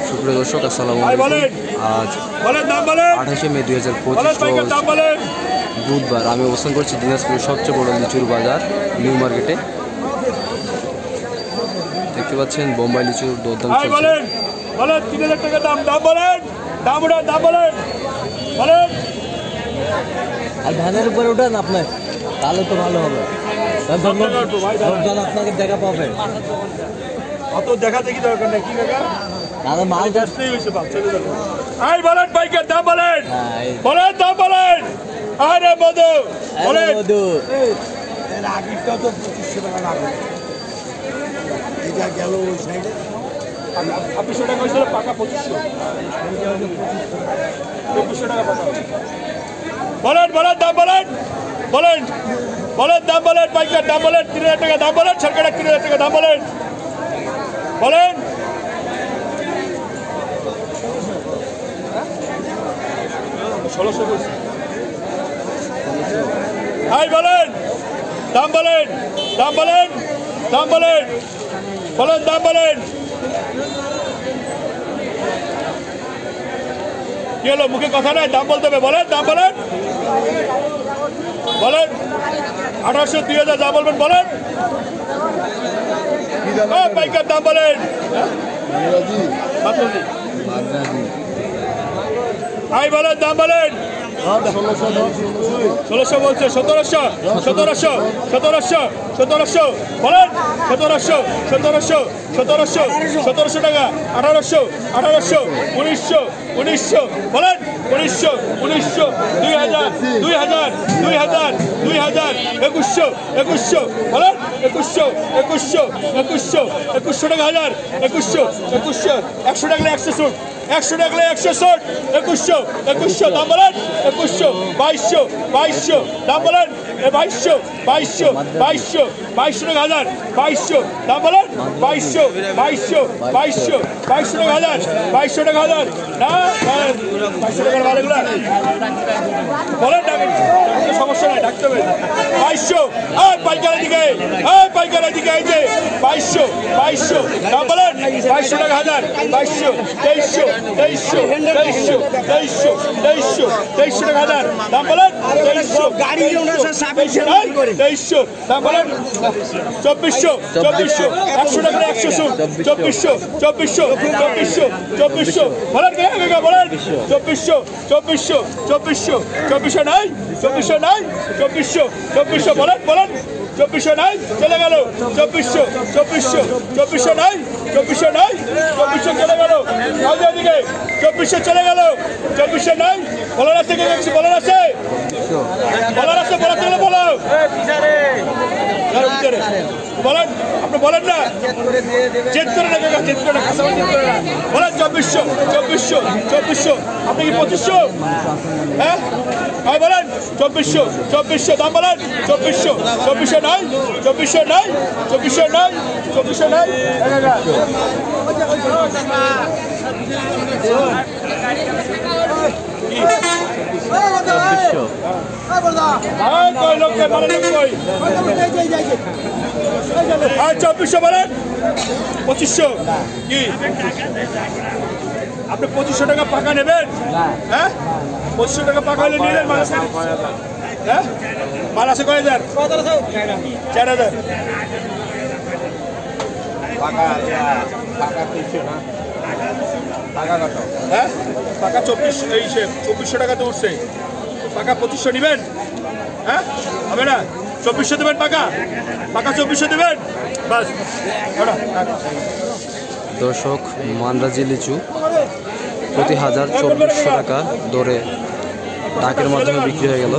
সুপ্রিয় দর্শক, আসসালামু আলাইকুম। আজ 28শে মে 2025 বুধবার। আমি অবস্থান করছি দিনাজপুরের সবচেয়ে বড় লিচুর বাজার নিউ মার্কেটে। দেখতে পাচ্ছেন বোম্বাই লিচুর দরদাম চলছে। আর ধানের উপরে ওঠান আপনার, তাহলে তো ভালো হবে। আপনাকে দেখা পাবে, অত দেখা দেখি দরকার নেই। কি দেখা তাহলে মাল ব্যস্তই হয়েছে। আই বলেন বাইকের দাম বলেন, বলেন দাম বলেন। আরে মধু বলেন, মধু এর আগেরটা তো 2500 টাকা লাগবে। এটা গেল ওই সাইডে 2600 টাকা হয়েছিল, পাকা 2500 টাকা পাকা। বলেন বলেন দাম বলেন, বলেন বলেন দাম বলেন। বাইকের দাম বলেন, 3000 টাকা দাম বলেন। সরকারের 3000 টাকা দাম বলেন, বলেন। হাই বলেন দাম বলেন, দাম বলেন, দাম বলেন, বলেন দাম বলেন। কি হলো, মুখে কথা নাই, দাম বলতে হবে। বলেন দাম বলেন, বলেন। 1800 2000 যা বলবেন বলেন। বাইকের দাম বলেন। আই বলেন দাম বলেন। 1600 বলছে, 1700 1700 1700 1700 বলেন। 1700 1700 1700 1700 টাকা। 1800 1800 1900 1900 বলেন। 1900 1900 2000 2000 2000 2000 2100 2100 বলেন। 2100 2100 2100 2100 টাকা হাজার। 2100 2100 100 টাকা 100 সুট, 100 টাকা 100 সুট। 2100 2100 দাম বলেন। 2100 2200 2200 দাম বলেন। 2200 2200 2200 2200 টাকা হাজার। 2200 দাম বলেন। 2200 2200 2200 2200 টাকা হাজার। 2200 টাকা হাজার না 2200 টাকার মালগুলো বলেন। সমস্যা নাই, ডাকতে হবে। 2200 পাইকারের দিকে, পাইকারের দিকে এই যে 2200 2200 দাম বলেন। 2200 টাকা হাজার। 2200 2300 2300 2300 2300 2300 2300 টাকা হাজার দাম বলেন। 2300 গাড়ি 2300 দাম বলেন। 2400 2400 100 টাকা 100 সুট। 2400 2400 2400 2400 বলেন বলেন। 2400 2400 2400 2400 নাই, 2400 নাই, 2400 2400 বলেন বলেন। 2400 নাই, চলে গেল। 2400 2400 2400 নাই, 2400 নাই, 2400 চলে গেল। দিকে 2400 চলে গেল। 2400 নাই, বলার আছে কি? বলার আছে, বলার আছে, বলার থাকলে বলো। বলেন, আপনি বলেন না, চেক করে না, চেক করে না, বলেন। 2400 2400 2400 আপনি কি 2500? হ্যাঁ বলেন। 2400 2400 দাম বলেন। 2400 2400 নাই, 2400 নাই, 2400 নাই, 2400 নাই। আর 2400 বলেন। 2500 কি আপনি 2500 টাকা পাকা নেবেন? হ্যাঁ 2500 টাকা পাকা হলে নিলেন। মাল আছে, হ্যাঁ মাল আছে কয় হাজার? 4000 পাকা। পাকা 300 না, পাকা কত? হ্যাঁ পাকা 2400, এই 2400 টাকাতে উঠছে। পাকা 2500 নেবেন? হ্যাঁ হবে না, 2400 দেবেন পাকা, পাকা 2400 দেবেন বাস। দর্শক, মান্দ্রাজি লিচু প্রতি হাজার 2400 টাকা দরে ডাকের মাধ্যমে বিক্রি হয়ে গেল।